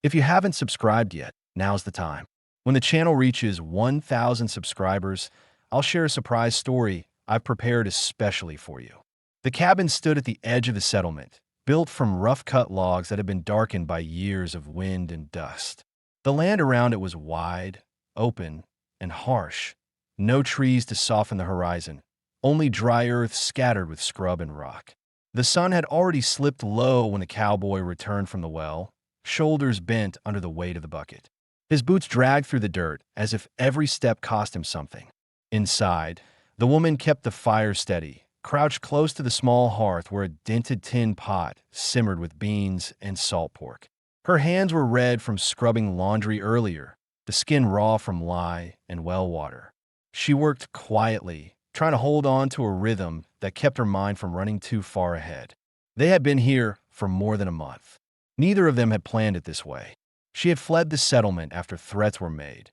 If you haven't subscribed yet, now's the time. When the channel reaches 1,000 subscribers, I'll share a surprise story I've prepared especially for you. The cabin stood at the edge of the settlement, built from rough-cut logs that had been darkened by years of wind and dust. The land around it was wide, open, and harsh. No trees to soften the horizon, only dry earth scattered with scrub and rock. The sun had already slipped low when the cowboy returned from the well, shoulders bent under the weight of the bucket. His boots dragged through the dirt as if every step cost him something. Inside, the woman kept the fire steady, crouched close to the small hearth where a dented tin pot simmered with beans and salt pork. Her hands were red from scrubbing laundry earlier, the skin raw from lye and well water. She worked quietly, trying to hold on to a rhythm that kept her mind from running too far ahead. They had been here for more than a month. Neither of them had planned it this way. She had fled the settlement after threats were made.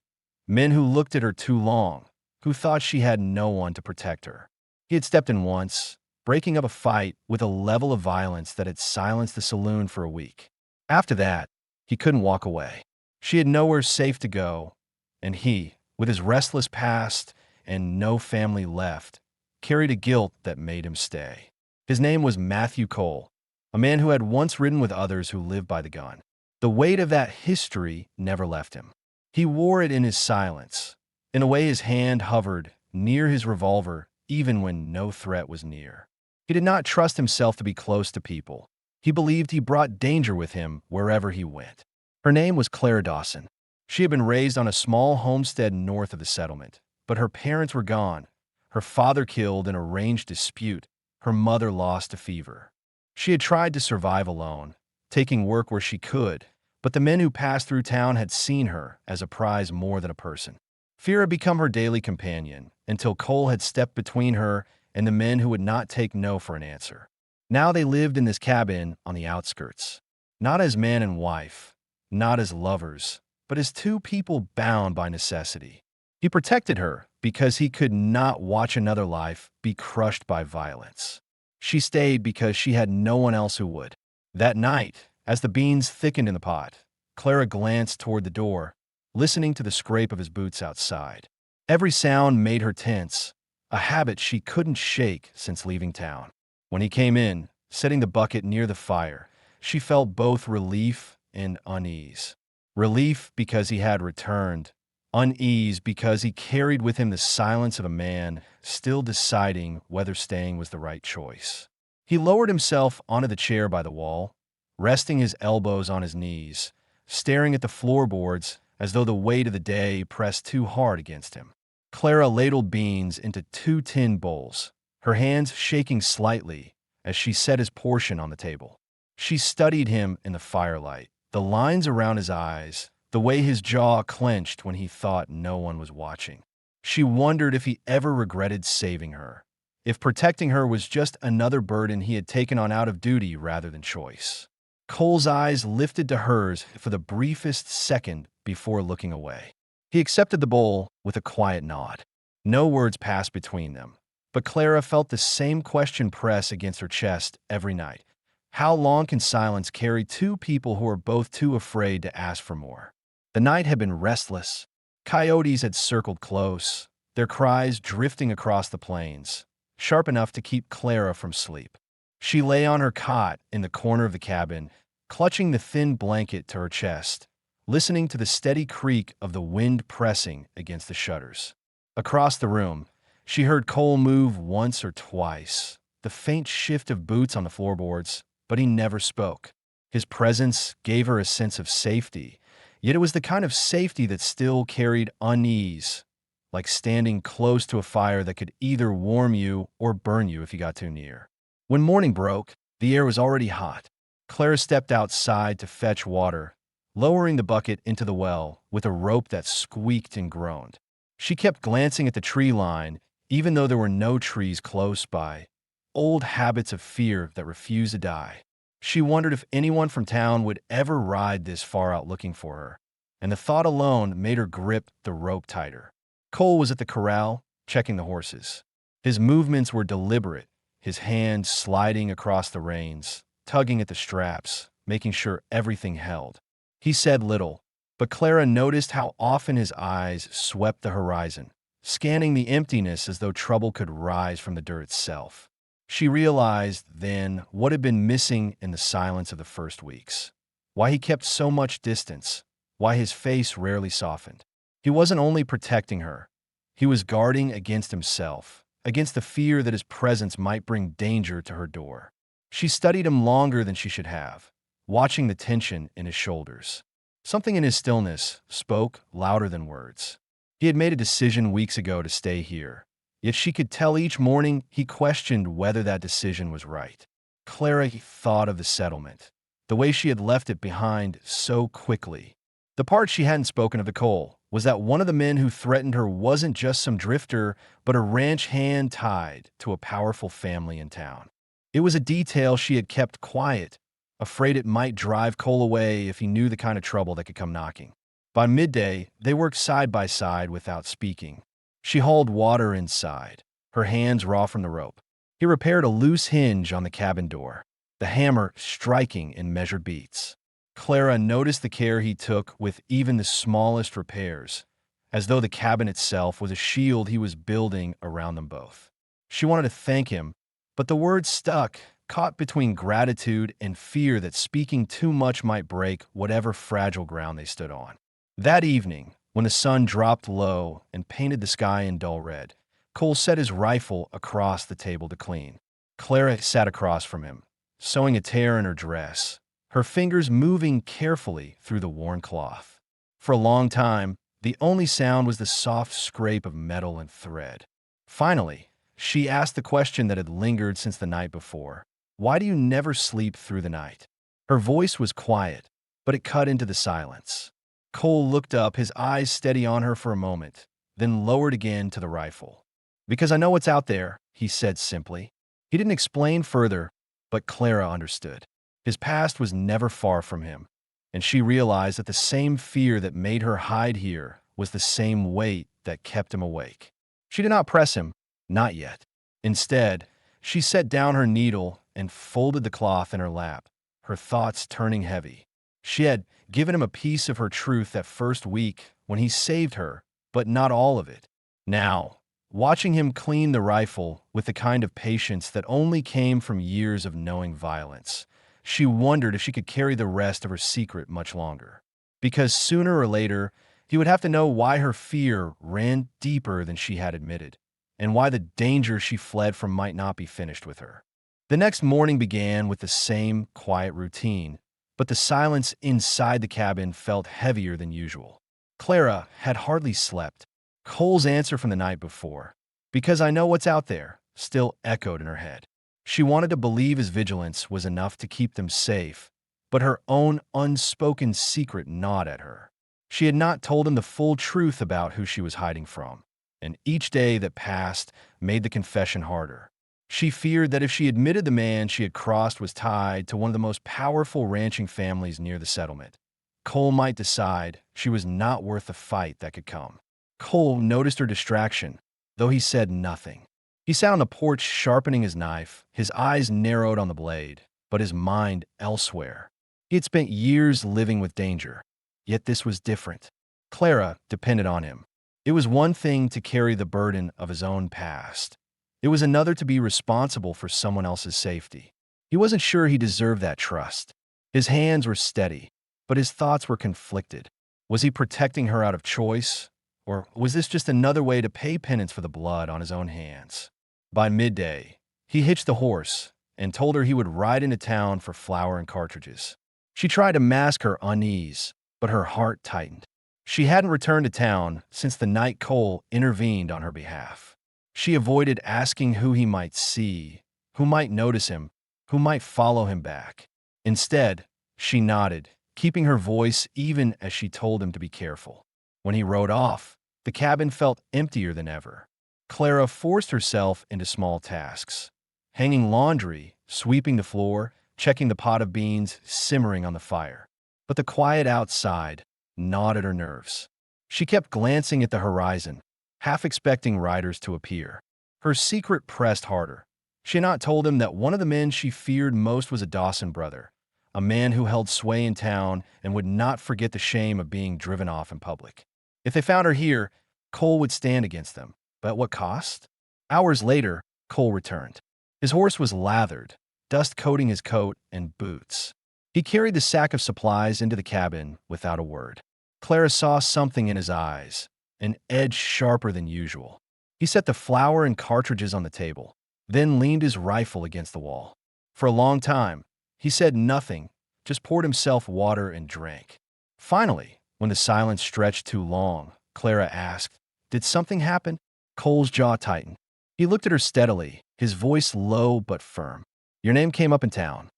Men who looked at her too long, who thought she had no one to protect her. He had stepped in once, breaking up a fight with a level of violence that had silenced the saloon for a week. After that, he couldn't walk away. She had nowhere safe to go, and he, with his restless past and no family left, carried a guilt that made him stay. His name was Matthew Cole, a man who had once ridden with others who lived by the gun. The weight of that history never left him. He wore it in his silence. In a way, his hand hovered near his revolver even when no threat was near. He did not trust himself to be close to people. He believed he brought danger with him wherever he went. Her name was Clara Dawson. She had been raised on a small homestead north of the settlement, but her parents were gone. Her father killed in a range dispute. Her mother lost to fever. She had tried to survive alone, taking work where she could, but the men who passed through town had seen her as a prize more than a person. Fear had become her daily companion until Cole had stepped between her and the men who would not take no for an answer. Now they lived in this cabin on the outskirts, not as man and wife, not as lovers, but as two people bound by necessity. He protected her because he could not watch another life be crushed by violence. She stayed because she had no one else who would. That night, as the beans thickened in the pot, Clara glanced toward the door, listening to the scrape of his boots outside. Every sound made her tense, a habit she couldn't shake since leaving town. When he came in, setting the bucket near the fire, she felt both relief and unease. Relief because he had returned, unease because he carried with him the silence of a man still deciding whether staying was the right choice. He lowered himself onto the chair by the wall, resting his elbows on his knees, staring at the floorboards as though the weight of the day pressed too hard against him. Clara ladled beans into 2 tin bowls, her hands shaking slightly as she set his portion on the table. She studied him in the firelight, the lines around his eyes, the way his jaw clenched when he thought no one was watching. She wondered if he ever regretted saving her, if protecting her was just another burden he had taken on out of duty rather than choice. Cole's eyes lifted to hers for the briefest second before looking away. He accepted the bowl with a quiet nod. No words passed between them, but Clara felt the same question press against her chest every night. How long can silence carry two people who are both too afraid to ask for more? The night had been restless. Coyotes had circled close, their cries drifting across the plains, sharp enough to keep Clara from sleep. She lay on her cot in the corner of the cabin, clutching the thin blanket to her chest, listening to the steady creak of the wind pressing against the shutters. Across the room, she heard Cole move once or twice, the faint shift of boots on the floorboards, but he never spoke. His presence gave her a sense of safety, yet it was the kind of safety that still carried unease, like standing close to a fire that could either warm you or burn you if you got too near. When morning broke, the air was already hot. Clara stepped outside to fetch water, lowering the bucket into the well with a rope that squeaked and groaned. She kept glancing at the tree line, even though there were no trees close by, old habits of fear that refused to die. She wondered if anyone from town would ever ride this far out looking for her, and the thought alone made her grip the rope tighter. Cole was at the corral, checking the horses. His movements were deliberate, his hands sliding across the reins, tugging at the straps, making sure everything held. He said little, but Clara noticed how often his eyes swept the horizon, scanning the emptiness as though trouble could rise from the dirt itself. She realized then what had been missing in the silence of the first weeks. Why he kept so much distance, why his face rarely softened. He wasn't only protecting her, he was guarding against himself, against the fear that his presence might bring danger to her door. She studied him longer than she should have, watching the tension in his shoulders. Something in his stillness spoke louder than words. He had made a decision weeks ago to stay here, yet she could tell each morning he questioned whether that decision was right. Clara thought of the settlement, the way she had left it behind so quickly. The part she hadn't spoken of to Cole was that one of the men who threatened her wasn't just some drifter, but a ranch hand tied to a powerful family in town. It was a detail she had kept quiet, afraid it might drive Cole away if he knew the kind of trouble that could come knocking. By midday, they worked side by side without speaking. She hauled water inside, her hands raw from the rope. He repaired a loose hinge on the cabin door, the hammer striking in measured beats. Clara noticed the care he took with even the smallest repairs, as though the cabin itself was a shield he was building around them both. She wanted to thank him, but the words stuck, caught between gratitude and fear that speaking too much might break whatever fragile ground they stood on. That evening, when the sun dropped low and painted the sky in dull red, Cole set his rifle across the table to clean. Clara sat across from him, sewing a tear in her dress, her fingers moving carefully through the worn cloth. For a long time, the only sound was the soft scrape of metal and thread. Finally, she asked the question that had lingered since the night before. Why do you never sleep through the night? Her voice was quiet, but it cut into the silence. Cole looked up, his eyes steady on her for a moment, then lowered again to the rifle. Because I know what's out there, he said simply. He didn't explain further, but Clara understood. His past was never far from him, and she realized that the same fear that made her hide here was the same weight that kept him awake. She did not press him, not yet. Instead, she set down her needle and folded the cloth in her lap, her thoughts turning heavy. She had given him a piece of her truth that first week when he saved her, but not all of it. Now, watching him clean the rifle with the kind of patience that only came from years of knowing violence, she wondered if she could carry the rest of her secret much longer. Because sooner or later, he would have to know why her fear ran deeper than she had admitted, and why the danger she fled from might not be finished with her. The next morning began with the same quiet routine, but the silence inside the cabin felt heavier than usual. Clara had hardly slept. Cole's answer from the night before, "Because I know what's out there," still echoed in her head. She wanted to believe his vigilance was enough to keep them safe, but her own unspoken secret gnawed at her. She had not told him the full truth about who she was hiding from, and each day that passed made the confession harder. She feared that if she admitted the man she had crossed was tied to one of the most powerful ranching families near the settlement, Cole might decide she was not worth the fight that could come. Cole noticed her distraction, though he said nothing. He sat on the porch sharpening his knife, his eyes narrowed on the blade, but his mind elsewhere. He had spent years living with danger, yet this was different. Clara depended on him. It was one thing to carry the burden of his own past. It was another to be responsible for someone else's safety. He wasn't sure he deserved that trust. His hands were steady, but his thoughts were conflicted. Was he protecting her out of choice, or was this just another way to pay penance for the blood on his own hands? By midday, he hitched the horse and told her he would ride into town for flour and cartridges. She tried to mask her unease, but her heart tightened. She hadn't returned to town since the night Cole intervened on her behalf. She avoided asking who he might see, who might notice him, who might follow him back. Instead, she nodded, keeping her voice even as she told him to be careful. When he rode off, the cabin felt emptier than ever. Clara forced herself into small tasks, hanging laundry, sweeping the floor, checking the pot of beans simmering on the fire. But the quiet outside gnawed at her nerves. She kept glancing at the horizon, half expecting riders to appear. Her secret pressed harder. She had not told him that one of the men she feared most was a Dawson brother, a man who held sway in town and would not forget the shame of being driven off in public. If they found her here, Cole would stand against them. But at what cost? Hours later, Cole returned. His horse was lathered, dust coating his coat and boots. He carried the sack of supplies into the cabin without a word. Clara saw something in his eyes, an edge sharper than usual. He set the flour and cartridges on the table, then leaned his rifle against the wall. For a long time, he said nothing, just poured himself water and drank. Finally, when the silence stretched too long, Clara asked, "Did something happen?" Cole's jaw tightened. He looked at her steadily, his voice low but firm. "Your name came up in town."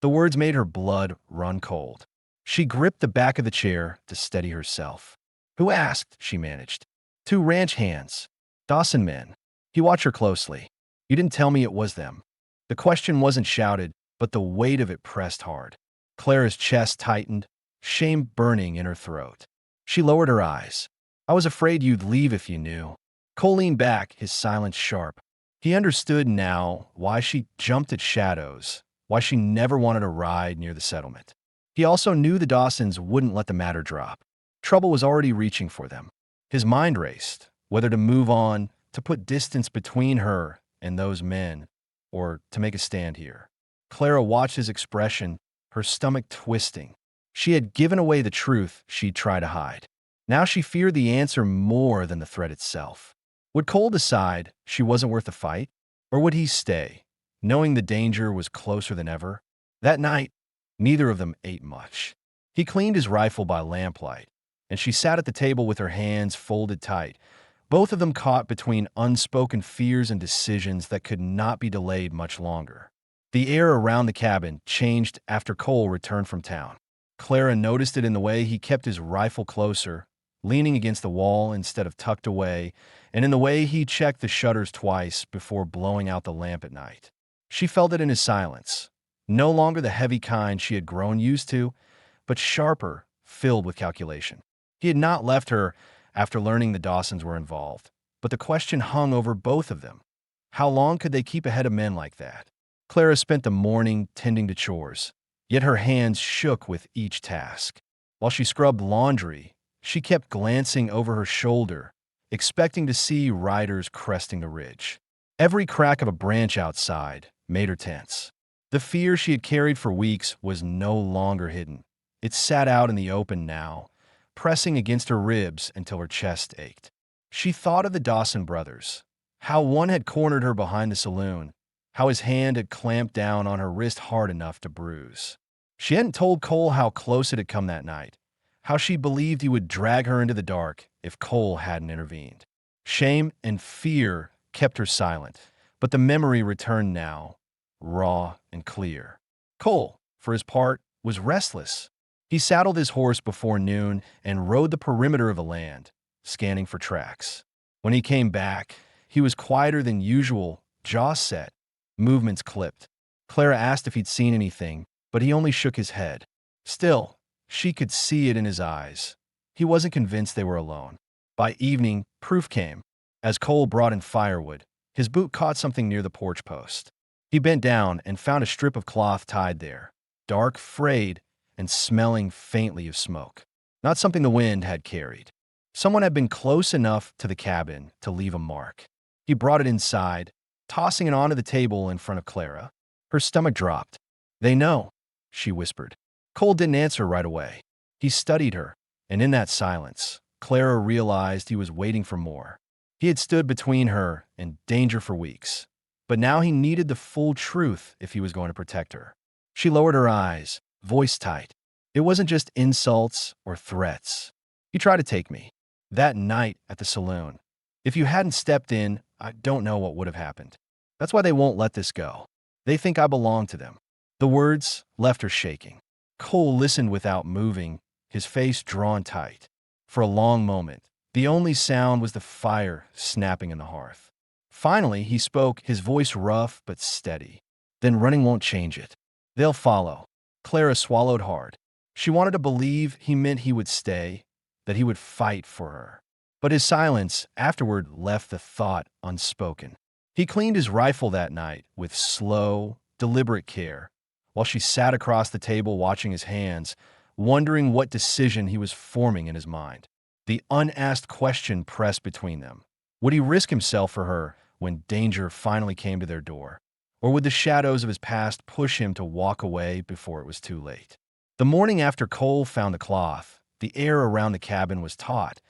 The words made her blood run cold. She gripped the back of the chair to steady herself. "Who asked?" she managed. "Two ranch hands. Dawson men." He watched her closely. "You didn't tell me it was them." The question wasn't shouted, but the weight of it pressed hard. Clara's chest tightened, shame burning in her throat. She lowered her eyes. "I was afraid you'd leave if you knew." Cole leaned back, his silence sharp. He understood now why she jumped at shadows, why she never wanted to ride near the settlement. He also knew the Dawsons wouldn't let the matter drop. Trouble was already reaching for them. His mind raced, whether to move on, to put distance between her and those men, or to make a stand here. Clara watched his expression, her stomach twisting. She had given away the truth she'd tried to hide. Now she feared the answer more than the threat itself. Would Cole decide she wasn't worth the fight? Or would he stay, knowing the danger was closer than ever? That night, neither of them ate much. He cleaned his rifle by lamplight, and she sat at the table with her hands folded tight, both of them caught between unspoken fears and decisions that could not be delayed much longer. The air around the cabin changed after Cole returned from town. Clara noticed it in the way he kept his rifle closer, leaning against the wall instead of tucked away, and in the way he checked the shutters twice before blowing out the lamp at night. She felt it in his silence, no longer the heavy kind she had grown used to, but sharper, filled with calculation. He had not left her after learning the Dawsons were involved, but the question hung over both of them. How long could they keep ahead of men like that? Clara spent the morning tending to chores, yet her hands shook with each task. While she scrubbed laundry, she kept glancing over her shoulder, expecting to see riders cresting the ridge. Every crack of a branch outside made her tense. The fear she had carried for weeks was no longer hidden. It sat out in the open now, pressing against her ribs until her chest ached. She thought of the Dawson brothers, how one had cornered her behind the saloon, how his hand had clamped down on her wrist hard enough to bruise. She hadn't told Cole how close it had come that night, how she believed he would drag her into the dark if Cole hadn't intervened. Shame and fear kept her silent, but the memory returned now, raw and clear. Cole, for his part, was restless. He saddled his horse before noon and rode the perimeter of the land, scanning for tracks. When he came back, he was quieter than usual, jaw set, movements clipped. Clara asked if he'd seen anything, but he only shook his head. Still, she could see it in his eyes. He wasn't convinced they were alone. By evening, proof came. As Cole brought in firewood, his boot caught something near the porch post. He bent down and found a strip of cloth tied there, dark, frayed, and smelling faintly of smoke. Not something the wind had carried. Someone had been close enough to the cabin to leave a mark. He brought it inside, tossing it onto the table in front of Clara. Her stomach dropped. "They know," she whispered. Cole didn't answer right away. He studied her, and in that silence, Clara realized he was waiting for more. He had stood between her and danger for weeks, but now he needed the full truth if he was going to protect her. She lowered her eyes, voice tight. "It wasn't just insults or threats. You tried to take me. That night at the saloon. If you hadn't stepped in, I don't know what would have happened. That's why they won't let this go. They think I belong to them." The words left her shaking. Cole listened without moving, his face drawn tight. For a long moment, the only sound was the fire snapping in the hearth. Finally, he spoke, his voice rough but steady. "Then running won't change it. They'll follow." Clara swallowed hard. She wanted to believe he meant he would stay, that he would fight for her. But his silence afterward left the thought unspoken. He cleaned his rifle that night with slow, deliberate care, while she sat across the table watching his hands, wondering what decision he was forming in his mind. The unasked question pressed between them. Would he risk himself for her when danger finally came to their door? Or would the shadows of his past push him to walk away before it was too late? The morning after Cole found the cloth, the air around the cabin was taut,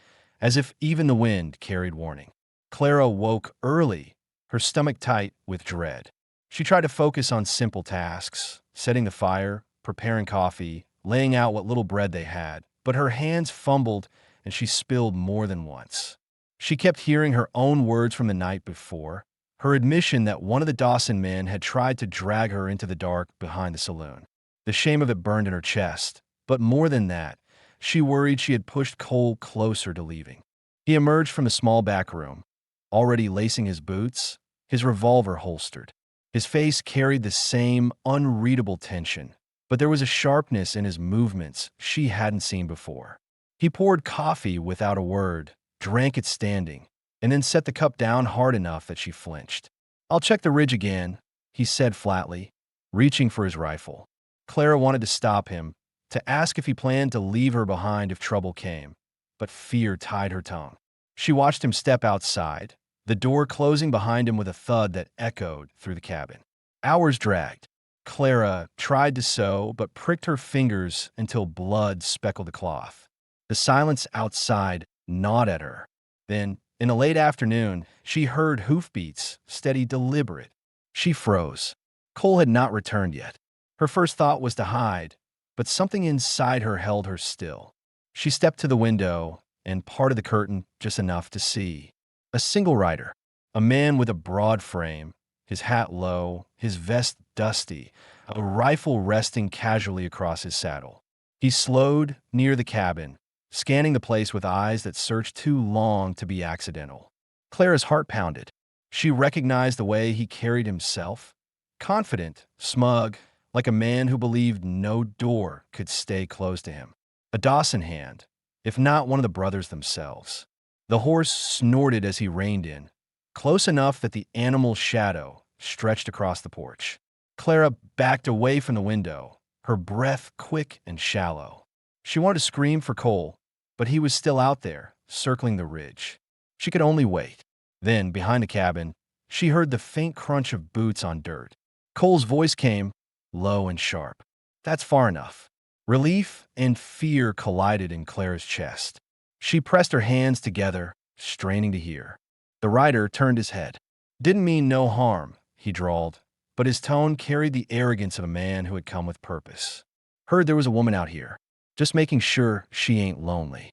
as if even the wind carried warning. Clara woke early, her stomach tight with dread. She tried to focus on simple tasks, setting the fire, preparing coffee, laying out what little bread they had, but her hands fumbled and she spilled more than once. She kept hearing her own words from the night before, her admission that one of the Dawson men had tried to drag her into the dark behind the saloon. The shame of it burned in her chest, but more than that, she worried she had pushed Cole closer to leaving. He emerged from the small back room, already lacing his boots, his revolver holstered. His face carried the same unreadable tension, but there was a sharpness in his movements she hadn't seen before. He poured coffee without a word, drank it standing, and then set the cup down hard enough that she flinched. "I'll check the ridge again," he said flatly, reaching for his rifle. Clara wanted to stop him, to ask if he planned to leave her behind if trouble came, but fear tied her tongue. She watched him step outside, the door closing behind him with a thud that echoed through the cabin. Hours dragged. Clara tried to sew, but pricked her fingers until blood speckled the cloth. The silence outside gnawed at her. Then, in the late afternoon, she heard hoofbeats, steady, deliberate. She froze. Cole had not returned yet. Her first thought was to hide, but something inside her held her still. She stepped to the window and parted the curtain just enough to see a single rider, a man with a broad frame, his hat low, his vest dusty, a rifle resting casually across his saddle. He slowed near the cabin, scanning the place with eyes that searched too long to be accidental. Clara's heart pounded. She recognized the way he carried himself, confident, smug, like a man who believed no door could stay closed to him. A Dawson hand, if not one of the brothers themselves. The horse snorted as he reined in, close enough that the animal's shadow stretched across the porch. Clara backed away from the window, her breath quick and shallow. She wanted to scream for Cole, but he was still out there, circling the ridge. She could only wait. Then, behind the cabin, she heard the faint crunch of boots on dirt. Cole's voice came, low and sharp. "That's far enough." Relief and fear collided in Clara's chest. She pressed her hands together, straining to hear. The rider turned his head. "Didn't mean no harm," he drawled, but his tone carried the arrogance of a man who had come with purpose. "Heard there was a woman out here. Just making sure she ain't lonely."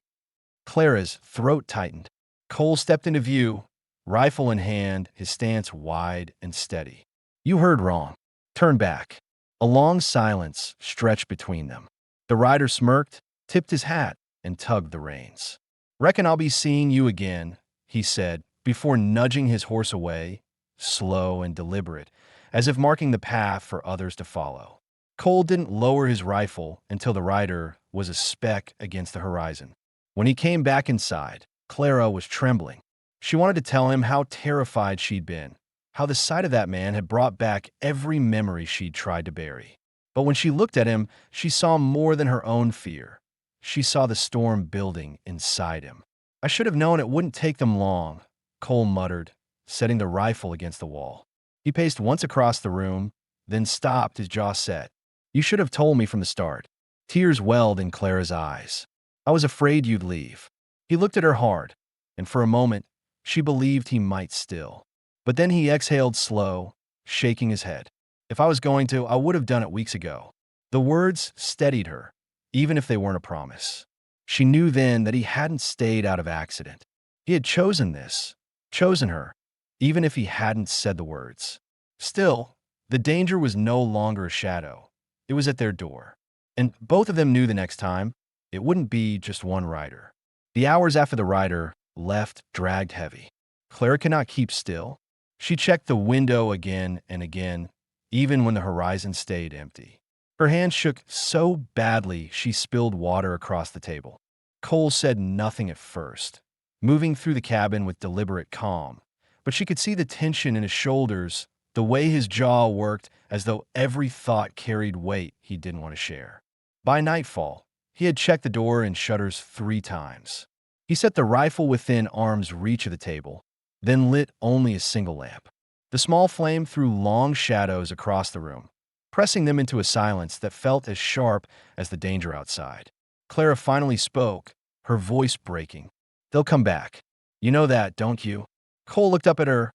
Clara's throat tightened. Cole stepped into view, rifle in hand, his stance wide and steady. "You heard wrong. Turn back." A long silence stretched between them. The rider smirked, tipped his hat, and tugged the reins. "Reckon I'll be seeing you again," he said, before nudging his horse away, slow and deliberate, as if marking the path for others to follow. Cole didn't lower his rifle until the rider was a speck against the horizon. When he came back inside, Clara was trembling. She wanted to tell him how terrified she'd been, how the sight of that man had brought back every memory she'd tried to bury. But when she looked at him, she saw more than her own fear. She saw the storm building inside him. "I should have known it wouldn't take them long," Cole muttered, setting the rifle against the wall. He paced once across the room, then stopped, his jaw set. "You should have told me from the start." Tears welled in Clara's eyes. "I was afraid you'd leave." He looked at her hard, and for a moment, she believed he might still. But then he exhaled slow, shaking his head. "If I was going to, I would have done it weeks ago." The words steadied her, even if they weren't a promise. She knew then that he hadn't stayed out of accident. He had chosen this, chosen her, even if he hadn't said the words. Still, the danger was no longer a shadow. It was at their door. And both of them knew the next time, it wouldn't be just one rider. The hours after the rider left dragged heavy. Clara could not keep still. She checked the window again and again, even when the horizon stayed empty. Her hand shook so badly she spilled water across the table. Cole said nothing at first, moving through the cabin with deliberate calm, but she could see the tension in his shoulders the way his jaw worked as though every thought carried weight he didn't want to share. By nightfall, he had checked the door and shutters 3 times. He set the rifle within arm's reach of the table, then lit only a single lamp. The small flame threw long shadows across the room, pressing them into a silence that felt as sharp as the danger outside. Clara finally spoke, her voice breaking. "They'll come back. You know that, don't you?" Cole looked up at her,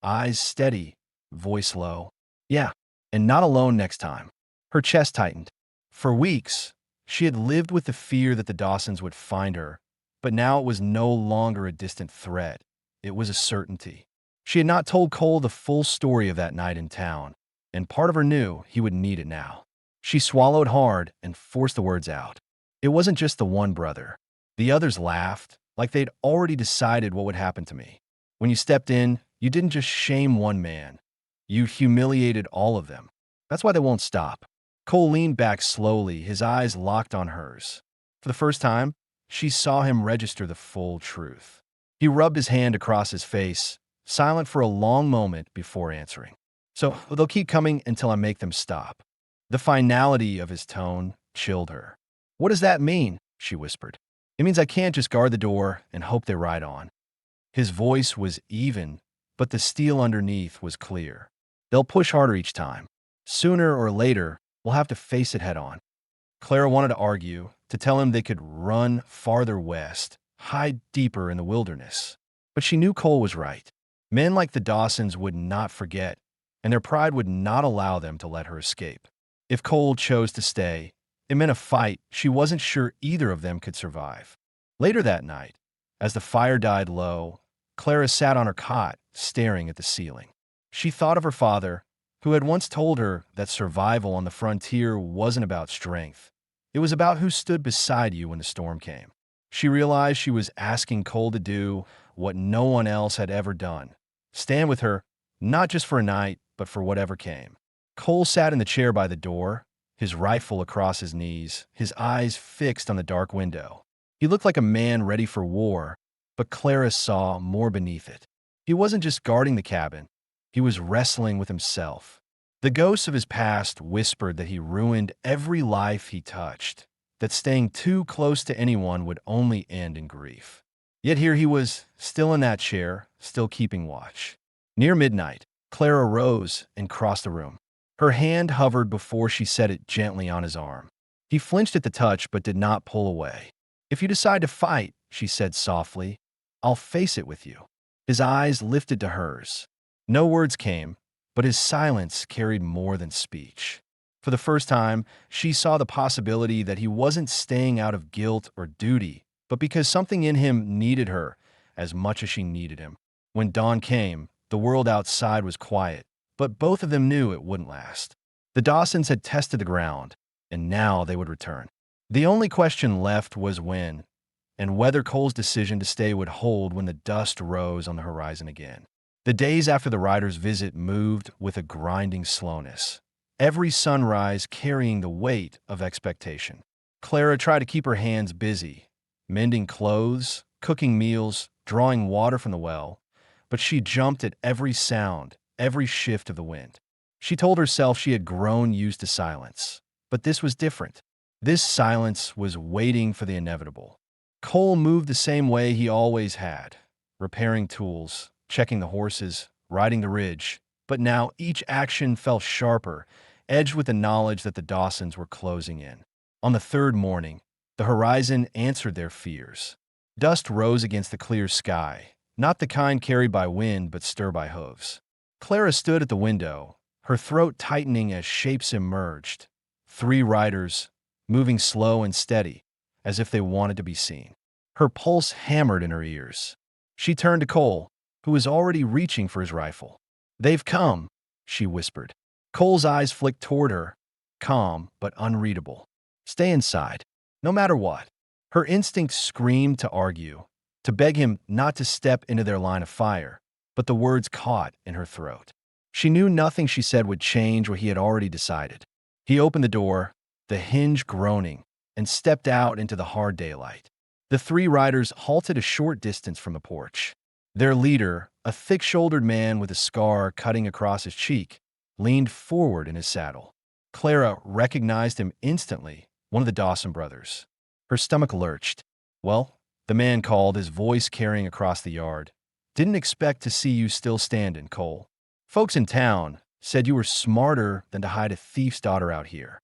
eyes steady, voice low. "Yeah, and not alone next time." Her chest tightened. For weeks, she had lived with the fear that the Dawsons would find her, but now it was no longer a distant threat. It was a certainty. She had not told Cole the full story of that night in town, and part of her knew he would need it now. She swallowed hard and forced the words out. It wasn't just the one brother. The others laughed, like they'd already decided what would happen to me. When you stepped in, you didn't just shame one man. You humiliated all of them. That's why they won't stop. Cole leaned back slowly, his eyes locked on hers. For the first time, she saw him register the full truth. He rubbed his hand across his face, silent for a long moment before answering. "So they'll keep coming until I make them stop." The finality of his tone chilled her. "What does that mean?" she whispered. "It means I can't just guard the door and hope they ride on." His voice was even, but the steel underneath was clear. "They'll push harder each time. Sooner or later, we'll have to face it head on." Clara wanted to argue, to tell him they could run farther west, hide deeper in the wilderness. But she knew Cole was right. Men like the Dawsons would not forget, and their pride would not allow them to let her escape. If Cole chose to stay, it meant a fight she wasn't sure either of them could survive. Later that night, as the fire died low, Clara sat on her cot, staring at the ceiling. She thought of her father, who had once told her that survival on the frontier wasn't about strength. It was about who stood beside you when the storm came. She realized she was asking Cole to do what no one else had ever done. Stand with her, not just for a night, but for whatever came. Cole sat in the chair by the door, his rifle across his knees, his eyes fixed on the dark window. He looked like a man ready for war, but Clara saw more beneath it. He wasn't just guarding the cabin. He was wrestling with himself. The ghosts of his past whispered that he ruined every life he touched, that staying too close to anyone would only end in grief. Yet here he was, still in that chair, still keeping watch. Near midnight, Clara rose and crossed the room. Her hand hovered before she set it gently on his arm. He flinched at the touch but did not pull away. "If you decide to fight," she said softly, "I'll face it with you." His eyes lifted to hers. No words came, but his silence carried more than speech. For the first time, she saw the possibility that he wasn't staying out of guilt or duty, but because something in him needed her as much as she needed him. When dawn came, the world outside was quiet, but both of them knew it wouldn't last. The Dawsons had tested the ground, and now they would return. The only question left was when, and whether Cole's decision to stay would hold when the dust rose on the horizon again. The days after the riders' visit moved with a grinding slowness, every sunrise carrying the weight of expectation. Clara tried to keep her hands busy, mending clothes, cooking meals, drawing water from the well, but she jumped at every sound, every shift of the wind. She told herself she had grown used to silence, but this was different. This silence was waiting for the inevitable. Cole moved the same way he always had, repairing tools, checking the horses, riding the ridge, but now each action felt sharper, edged with the knowledge that the Dawsons were closing in. On the third morning, the horizon answered their fears. Dust rose against the clear sky, not the kind carried by wind but stirred by hooves. Clara stood at the window, her throat tightening as shapes emerged. 3 riders, moving slow and steady, as if they wanted to be seen. Her pulse hammered in her ears. She turned to Cole, who was already reaching for his rifle. "They've come," she whispered. Cole's eyes flicked toward her, calm but unreadable. "Stay inside, no matter what." Her instinct screamed to argue, to beg him not to step into their line of fire, but the words caught in her throat. She knew nothing she said would change what he had already decided. He opened the door, the hinge groaning, and stepped out into the hard daylight. The 3 riders halted a short distance from the porch. Their leader, A thick-shouldered man with a scar cutting across his cheek leaned forward in his saddle. Clara recognized him instantly, one of the Dawson brothers. Her stomach lurched. "Well," the man called, his voice carrying across the yard. "Didn't expect to see you still standing, Cole. Folks in town said you were smarter than to hide a thief's daughter out here."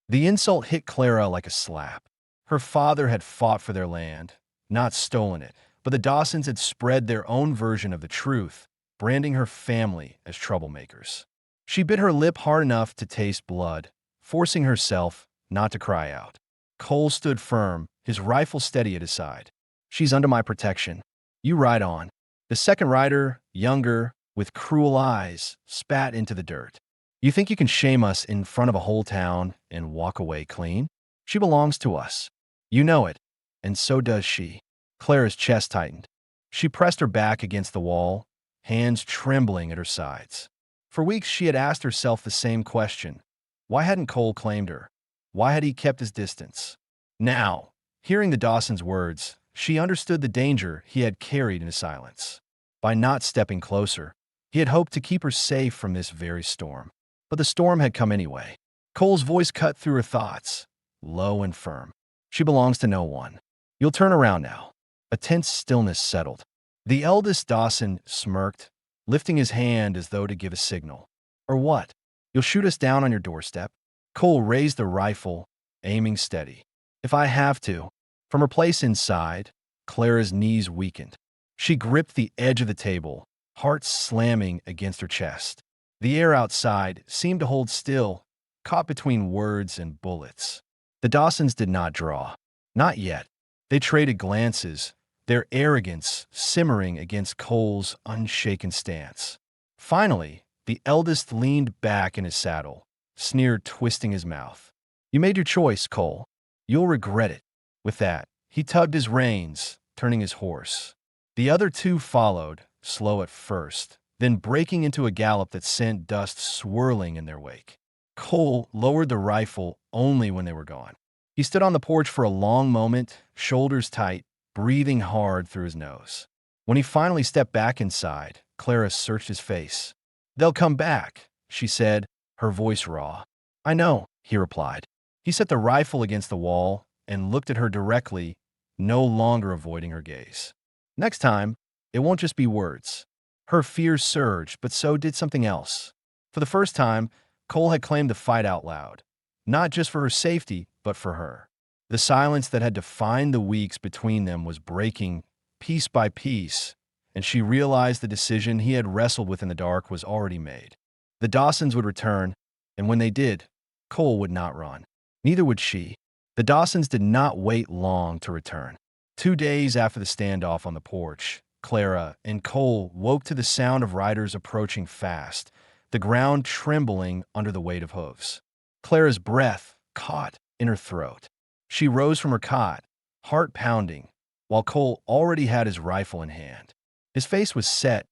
The insult hit Clara like a slap. Her father had fought for their land, not stolen it, but the Dawsons had spread their own version of the truth, branding her family as troublemakers. She bit her lip hard enough to taste blood, forcing herself not to cry out. Cole stood firm, his rifle steady at his side. "She's under my protection. You ride on." The second rider, younger, with cruel eyes, spat into the dirt. "You think you can shame us in front of a whole town and walk away clean? She belongs to us. You know it, and so does she." Clara's chest tightened. She pressed her back against the wall, hands trembling at her sides. For weeks she had asked herself the same question. Why hadn't Cole claimed her? Why had he kept his distance? Now, hearing the Dawsons' words, she understood the danger he had carried in his silence. By not stepping closer, he had hoped to keep her safe from this very storm. But the storm had come anyway. Cole's voice cut through her thoughts, low and firm. "She belongs to no one. You'll turn around now." A tense stillness settled. The eldest Dawson smirked, lifting his hand as though to give a signal. "Or what? You'll shoot us down on your doorstep?" Cole raised the rifle, aiming steady. "If I have to." From her place inside, Clara's knees weakened. She gripped the edge of the table, heart slamming against her chest. The air outside seemed to hold still, caught between words and bullets. The Dawsons did not draw. Not yet. They traded glances, their arrogance simmering against Cole's unshaken stance. Finally, the eldest leaned back in his saddle, sneer twisting his mouth. "You made your choice, Cole. You'll regret it." With that, he tugged his reins, turning his horse. The other two followed, slow at first, then breaking into a gallop that sent dust swirling in their wake. Cole lowered the rifle only when they were gone. He stood on the porch for a long moment, shoulders tight, breathing hard through his nose. When he finally stepped back inside, Clara searched his face. "They'll come back," she said, her voice raw. "I know," he replied. He set the rifle against the wall and looked at her directly, no longer avoiding her gaze. "Next time, it won't just be words." Her fears surged, but so did something else. For the first time, Cole had claimed to fight out loud, not just for her safety, but for her. The silence that had defined the weeks between them was breaking piece by piece, and she realized the decision he had wrestled with in the dark was already made. The Dawsons would return, and when they did, Cole would not run. Neither would she. The Dawsons did not wait long to return. 2 days after the standoff on the porch, Clara and Cole woke to the sound of riders approaching fast, the ground trembling under the weight of hooves. Clara's breath caught in her throat. She rose from her cot, heart pounding, while Cole already had his rifle in hand. His face was set,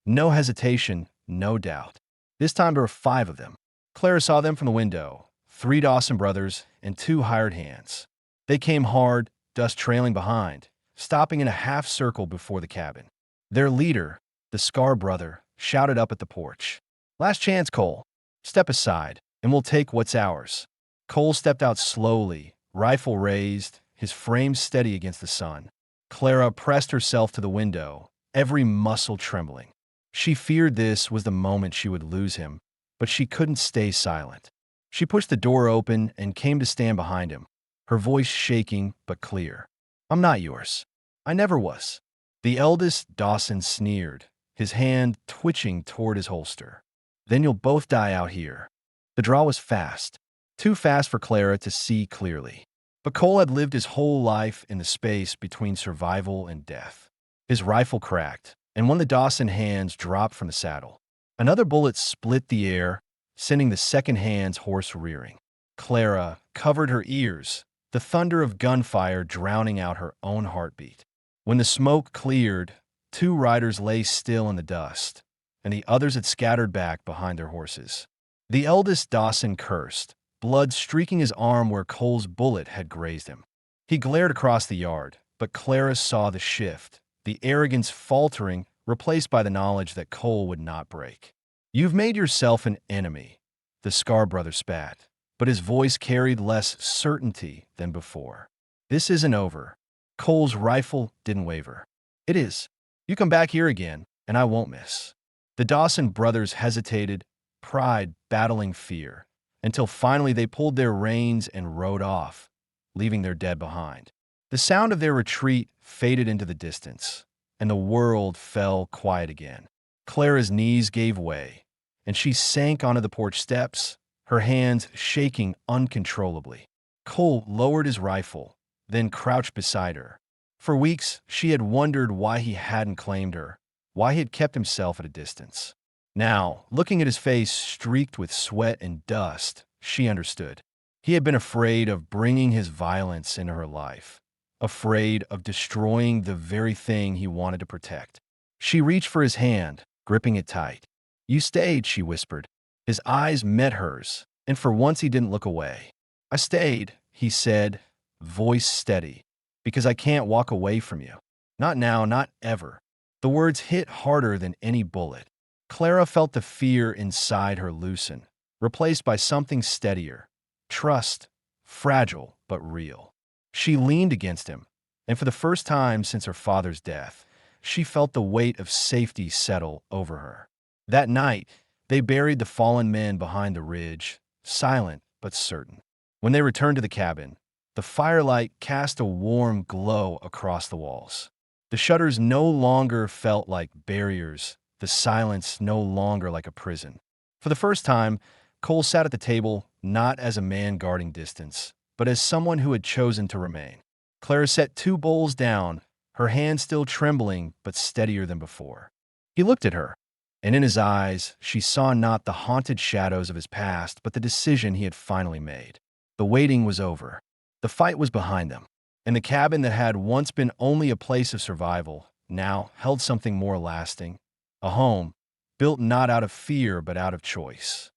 no hesitation, no doubt. This time there were 5 of them. Clara saw them from the window, 3 Dawson brothers and 2 hired hands. They came hard, dust trailing behind, stopping in a half circle before the cabin. Their leader, the Scar brother, shouted up at the porch. "Last chance, Cole. Step aside, and we'll take what's ours." Cole stepped out slowly, rifle raised, his frame steady against the sun. Clara pressed herself to the window, every muscle trembling. She feared this was the moment she would lose him, but she couldn't stay silent. She pushed the door open and came to stand behind him, her voice shaking but clear. "I'm not yours. I never was." The eldest Dawson sneered, his hand twitching toward his holster. "Then you'll both die out here." The draw was fast, too fast for Clara to see clearly. But Cole had lived his whole life in the space between survival and death. His rifle cracked, and one of the Dawson hands dropped from the saddle. Another bullet split the air, sending the second hand's horse rearing. Clara covered her ears, the thunder of gunfire drowning out her own heartbeat. When the smoke cleared, 2 riders lay still in the dust, and the others had scattered back behind their horses. The eldest Dawson cursed, blood streaking his arm where Cole's bullet had grazed him. He glared across the yard, but Clara saw the shift, the arrogance faltering replaced by the knowledge that Cole would not break. "You've made yourself an enemy," the Scar brother spat, but his voice carried less certainty than before. "This isn't over." Cole's rifle didn't waver. "It is. You come back here again, and I won't miss." The Dawson brothers hesitated, pride battling fear, until finally they pulled their reins and rode off, leaving their dead behind. The sound of their retreat faded into the distance, and the world fell quiet again. Clara's knees gave way, and she sank onto the porch steps, her hands shaking uncontrollably. Cole lowered his rifle, then crouched beside her. For weeks, she had wondered why he hadn't claimed her, why he had kept himself at a distance. Now, looking at his face streaked with sweat and dust, she understood. He had been afraid of bringing his violence into her life, afraid of destroying the very thing he wanted to protect. She reached for his hand, gripping it tight. "You stayed," she whispered. His eyes met hers, and for once he didn't look away. "I stayed," he said, voice steady, "because I can't walk away from you. Not now, not ever." The words hit harder than any bullet. Clara felt the fear inside her loosen, replaced by something steadier. Trust, fragile but real. She leaned against him, and for the first time since her father's death, she felt the weight of safety settle over her. That night, they buried the fallen men behind the ridge, silent but certain. When they returned to the cabin, the firelight cast a warm glow across the walls. The shutters no longer felt like barriers, the silence no longer like a prison. For the first time, Cole sat at the table not as a man guarding distance, but as someone who had chosen to remain. Clara set 2 bowls down, her hand still trembling but steadier than before. He looked at her, and in his eyes she saw not the haunted shadows of his past, but the decision he had finally made. The waiting was over. The fight was behind them, and the cabin that had once been only a place of survival now held something more lasting, a home built not out of fear but out of choice.